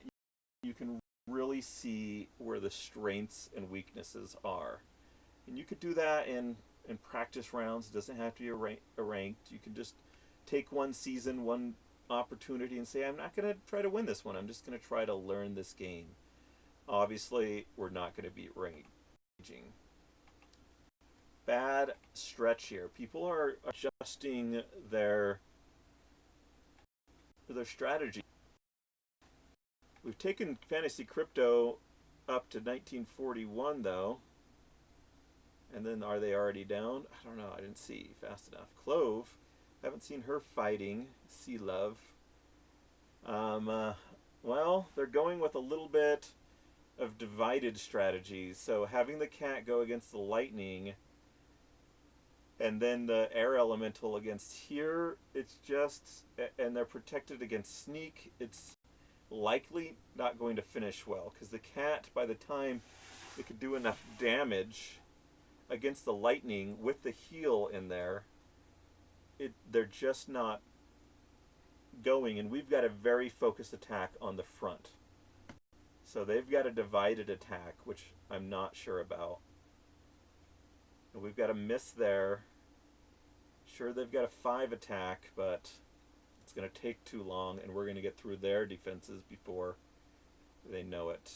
you can really see where the strengths and weaknesses are. And you could do that in practice rounds. It doesn't have to be a ranked. You can just take one season, one opportunity, and say, I'm not going to try to win this one. I'm just going to try to learn this game. Obviously, we're not going to beat Raging. Bad stretch here. People are adjusting their strategy. We've taken Fantasy Crypto up to 1941, though. And then are they already down? I don't know. I didn't see fast enough. Clove. Haven't seen her fighting. Sea Love. Well, they're going with a little bit of divided strategies. So having the cat go against the lightning And then the air elemental against here, it's just, and they're protected against sneak. It's likely not going to finish well, because the cat, by the time it could do enough damage against the lightning with the heal in there, they're just not going, and we've got a very focused attack on the front. So they've got a divided attack, which I'm not sure about. And we've got a miss there. Sure, they've got a 5 attack, but it's going to take too long, and we're going to get through their defenses before they know it.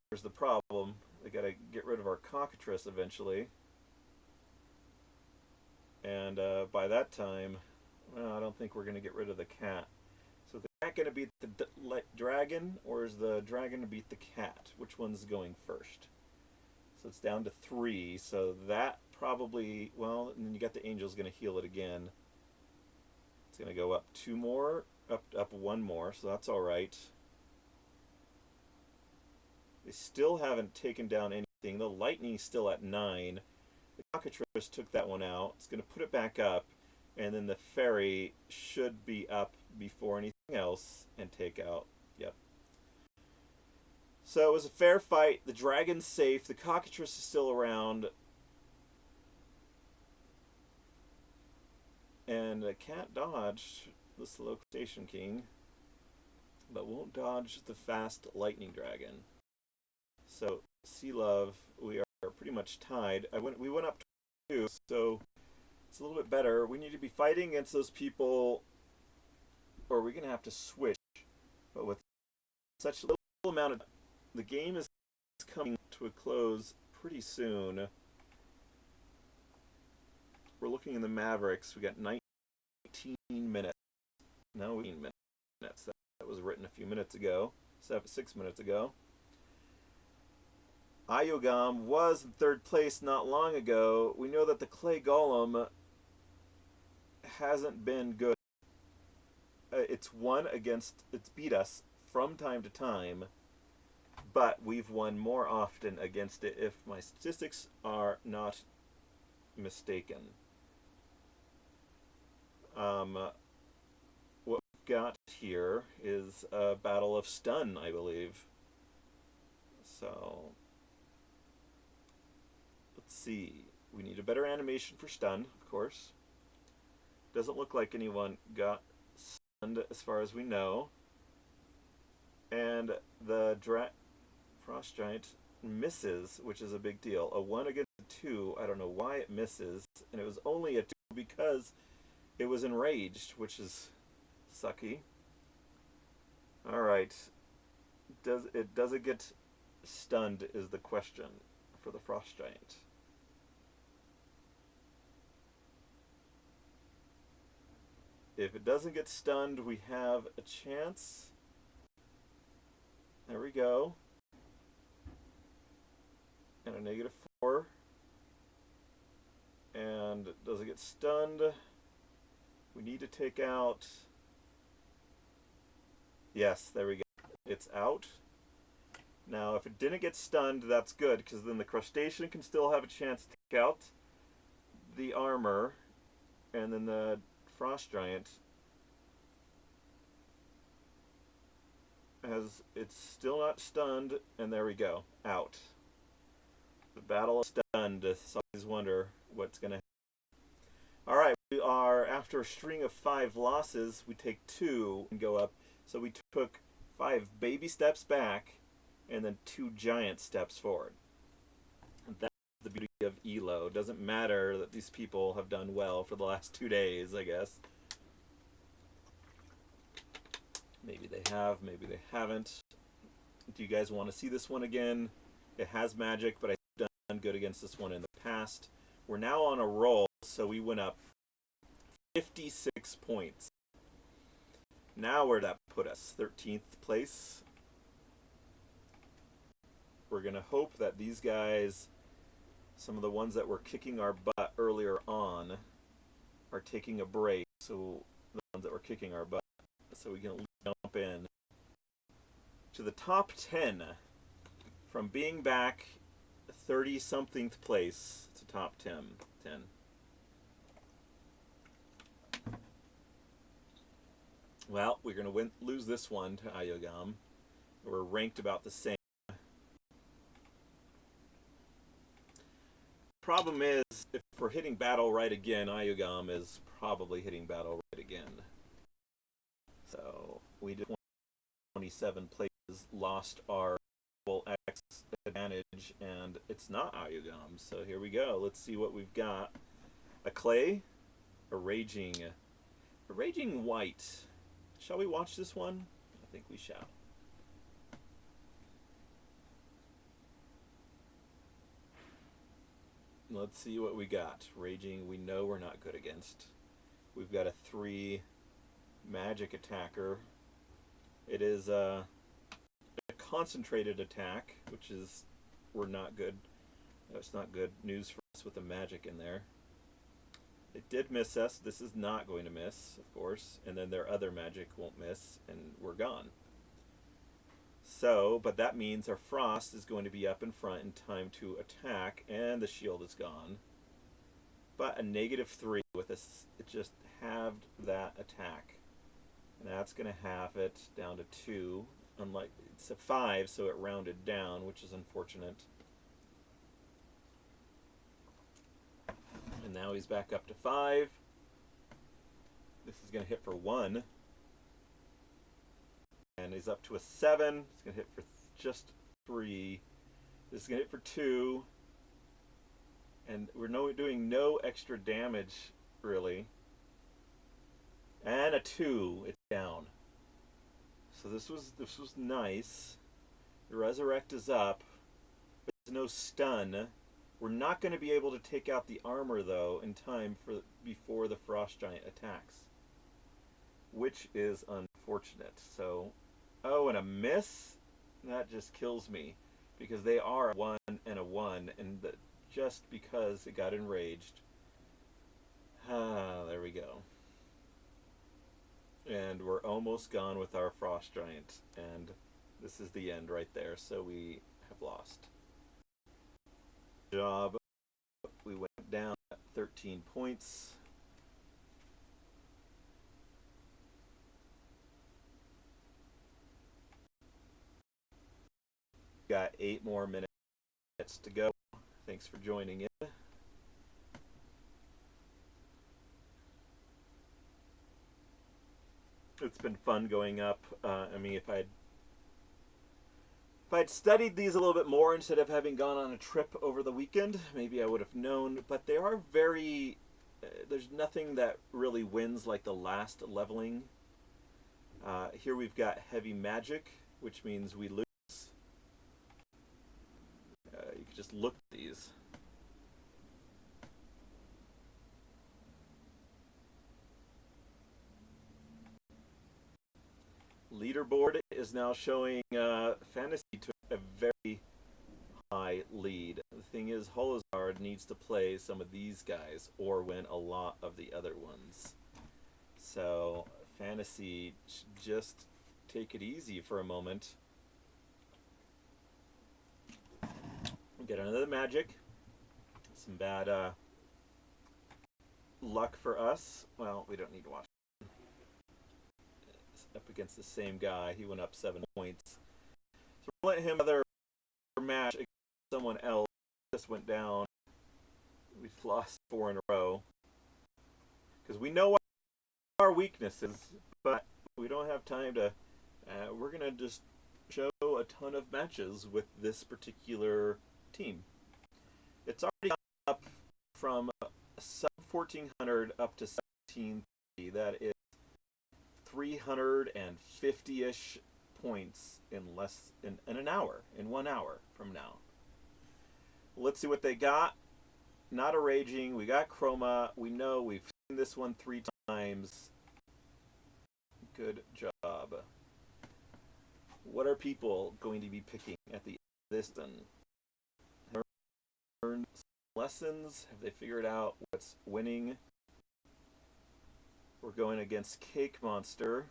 There's the problem. They got to get rid of our cockatrice eventually. And by that time, well, I don't think we're going to get rid of the cat. So is the cat going to beat the dragon, or is the dragon going to beat the cat? Which one's going first? So it's down to 3. So that probably, well, and then you got the angel's going to heal it again. It's going to go up 2 more, up 1 more, so that's all right. They still haven't taken down anything. The lightning's still at 9. The cockatrice took that one out. It's going to put it back up, and then the fairy should be up before anything else and take out. Yep. So it was a fair fight. The dragon's safe. The cockatrice is still around. And the cat dodged the slow station king, but won't dodge the fast lightning dragon. So, Sea Love, we are pretty much tied. We went up 2, so it's a little bit better. We need to be fighting against those people, or we're going to have to switch. But with such a little amount of... The game is coming to a close pretty soon. We're looking in the Mavericks. We got 19 minutes. No, 18 minutes. That was written a few minutes ago. 6 minutes ago. Ayogam was in 3rd place not long ago. We know that the Clay Golem hasn't been good. It's beat us from time to time, but we've won more often against it if my statistics are not mistaken. What we've got here is a battle of stun, I believe. So... let's see. We need a better animation for stun, of course. Doesn't look like anyone got stunned as far as we know. And the Frost Giant misses, which is a big deal. A 1 against a 2, I don't know why it misses. And it was only a 2 because it was enraged, which is sucky. Alright. Does it get stunned is the question for the Frost Giant. If it doesn't get stunned, we have a chance. There we go. And a -4. And does it get stunned? We need to take out... Yes, there we go. It's out. Now, if it didn't get stunned, that's good, because then the crustacean can still have a chance to take out the armor, and then the Frost Giant it's still not stunned, and there we go, out. The battle is stunned. So I always wonder what's going to happen. Alright, we are, after a string of 5 losses, we take 2 and go up. So we took 5 baby steps back, and then 2 giant steps forward. And that's the beauty of ELO. It doesn't matter that these people have done well for the last 2 days, I guess. Maybe they have, maybe they haven't. Do you guys want to see this one again? It has magic, but I've done good against this one in the past. We're now on a roll, so we went up 56 points. Now where'd that put us? 13th place. We're going to hope that these guys, some of the ones that were kicking our butt earlier on, are taking a break. So the ones that were kicking our butt, so we can jump in to the top 10. from being back 30-somethingth place to top 10. Well, we're going to lose this one to Ayogam. We're ranked about the same. Problem is, if we're hitting battle right again, Ayogam is probably hitting battle right again. So we did 27 places, lost our full X advantage, and it's not Ayogam. So here we go. Let's see what we've got. A clay, a raging white. Shall we watch this one? I think we shall. Let's see what we got. Raging, we know we're not good against. We've got a 3 magic attacker. It is a concentrated attack, which is we're not good. That's not good news for us with the magic in there. It did miss us. This is not going to miss, of course. And then their other magic won't miss, and we're gone. So, but that means our frost is going to be up in front in time to attack, and the shield is gone. But a -3 with us, it just halved that attack. And that's going to halve it down to 2. Unlike, it's a 5, so it rounded down, which is unfortunate. And now he's back up to 5. This is going to hit for 1. And he's up to a 7. It's going to hit for just 3. This is going to hit for 2. And we're doing no extra damage, really. And a 2. It's down. So this was nice. The Resurrect is up. There's no stun. We're not going to be able to take out the armor, though, in time before the Frost Giant attacks. Which is unfortunate. So... oh, and a miss? That just kills me. Because they are a 1 and a 1. And just because it got enraged. There we go. And we're almost gone with our Frost Giant. And this is the end right there. So we have lost. Job. We went down at 13 points. Got 8 more minutes to go. Thanks for joining in. It's been fun going up. I mean, if I'd studied these a little bit more instead of having gone on a trip over the weekend, maybe I would have known. But they are very... there's nothing that really wins like the last leveling. Here we've got heavy magic, which means we lose. You can just look at these. Leaderboard is now showing Fantasy to a very high lead. The thing is, Holozard needs to play some of these guys or win a lot of the other ones. So Fantasy should just take it easy for a moment. Get another magic. Some bad luck for us. Well, we don't need to watch. Up against the same guy. He went up 7 points. So we'll let him another match against someone else. Just went down. We've lost 4 in a row. Because we know what our weaknesses, but we don't have time to... we're going to just show a ton of matches with this particular team. It's already up from sub 1400 up to 1730. That is 350-ish points in an hour, in 1 hour from now. Let's see what they got. Not a raging. We got Chroma. We know we've seen this one 3 times. Good job. What are people going to be picking at the end of this then? Learned some lessons? Have they figured out what's winning? We're going against Cake Monster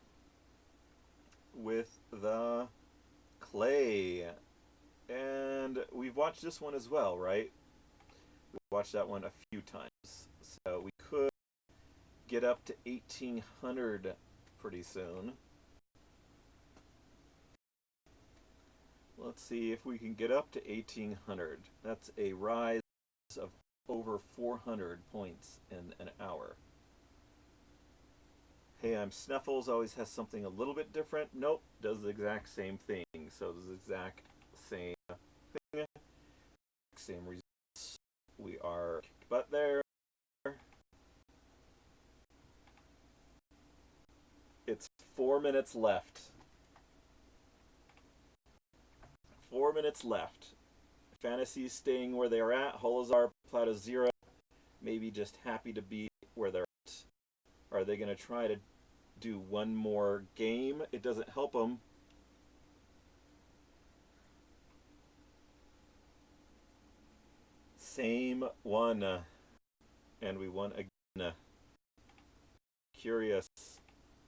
with the clay. And we've watched this one as well, right? We watched that one a few times. So we could get up to 1800 pretty soon. Let's see if we can get up to 1800. That's a rise of over 400 points in an hour. Hey, I'm Snuffles always has something a little bit different. Nope, does the exact same thing. So the exact same thing, same results. We are but there. It's 4 minutes left. 4 minutes left. Fantasy's staying where they're at. Holozar, Plata 0, maybe just happy to be where they're at. Are they going to try to do one more game? It doesn't help them. Same one. And we won again. Curious.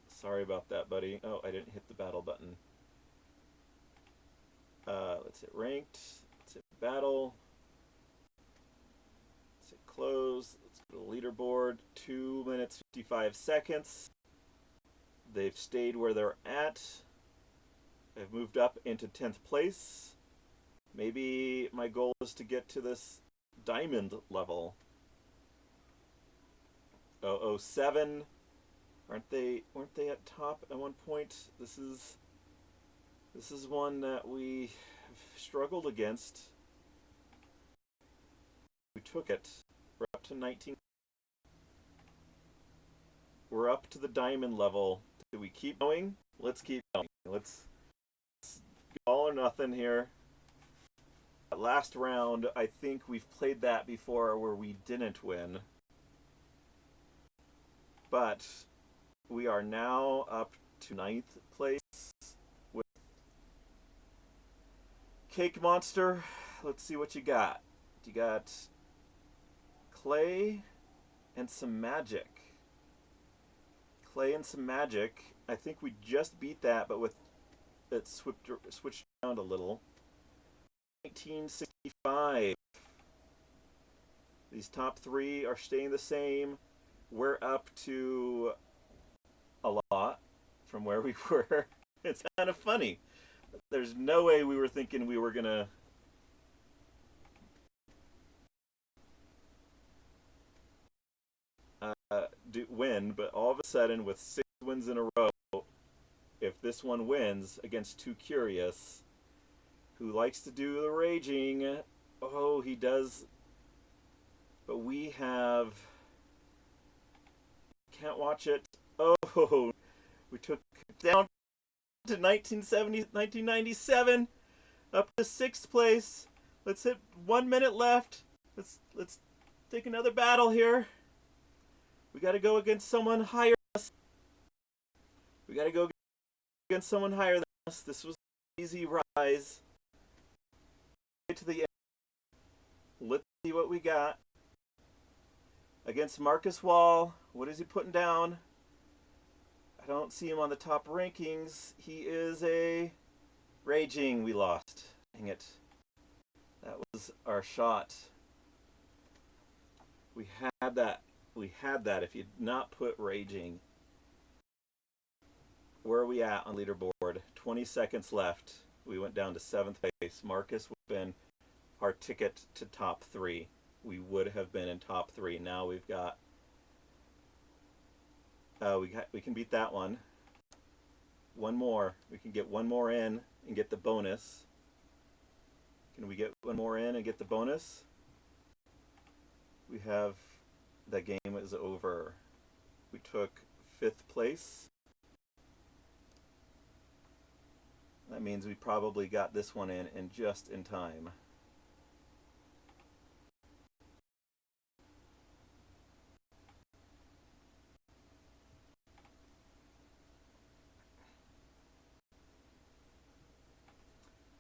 Sorry about that, buddy. Oh, I didn't hit the battle button. Let's hit ranked. Let's hit battle. Let's hit close. Let's go to leaderboard. 2 minutes 55 seconds. They've stayed where they're at. I've moved up into 10th place. Maybe my goal is to get to this diamond level. 007. Weren't they at top at one point? This is one that we struggled against. We took it. We're up to 19. We're up to the diamond level. Do we keep going? Let's keep going. Let's all or nothing here. Last round, I think we've played that before where we didn't win. But we are now up to 9th place with Cake Monster. Let's see what you got. You got clay and some magic. Clay and some magic. I think we just beat that, but with it switched around a little. 1965. These top three are staying the same. We're up to a lot from where we were. It's kind of funny. There's no way we were thinking we were gonna win, but all of a sudden with 6 wins in a row, if this one wins against Too Curious, who likes to do the raging, oh, he does, but we have, can't watch it. Oh, we took it down to 1997, up to 6th place. Let's hit 1 minute left. Let's take another battle here. We got to go against someone higher than us. We got to go against someone higher than us. This was an easy rise. To the end. Let's see what we got. Against Marcus Wall. What is he putting down? I don't see him on the top rankings. He is a raging. We lost. Dang it. That was our shot. We had that. We had that. If you'd not put raging. Where are we at on leaderboard? 20 seconds left. We went down to 7th place. Marcus would have been our ticket to top 3. We would have been in top 3. Now we've got. We can beat that one. One more. We can get one more in and get the bonus. Can we get one more in and get the bonus? We have. That game is over. We took 5th place. That means we probably got this one in just in time.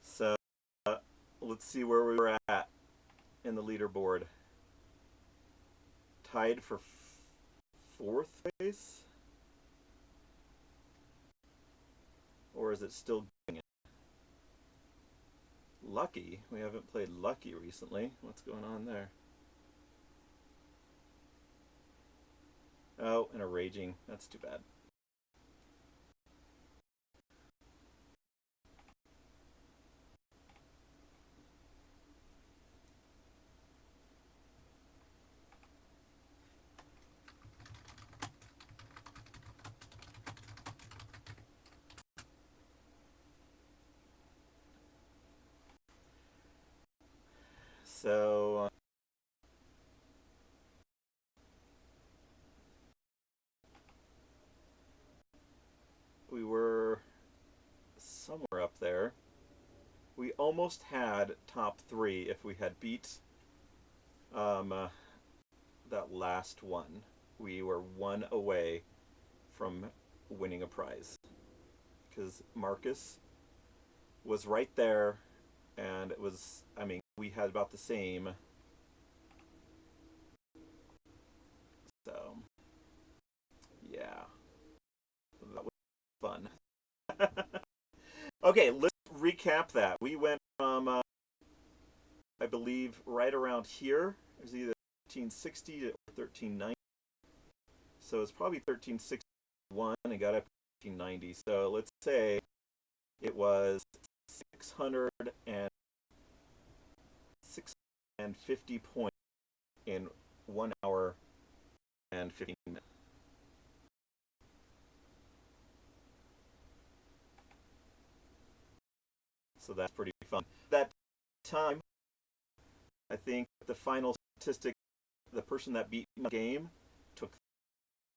So let's see where we were at in the leaderboard. Tied for 4th place? Or is it still going? Lucky? We haven't played Lucky recently. What's going on there? Oh, and a Raging. That's too bad. So, we were somewhere up there. We almost had top three if we had beat um, uh, that last one. We were one away from winning a prize because Marcus was right there, and it was, I mean, we had about the same. So, yeah, that was fun. Okay, let's recap that. We went from, I believe, right around here. It was either 1360 or 1390. So it's probably 1361 and got up to 1390. So let's say it was 600 and 650 points in 1 hour and 15 minutes. So that's pretty fun. That time, I think the final statistic, the person that beat the game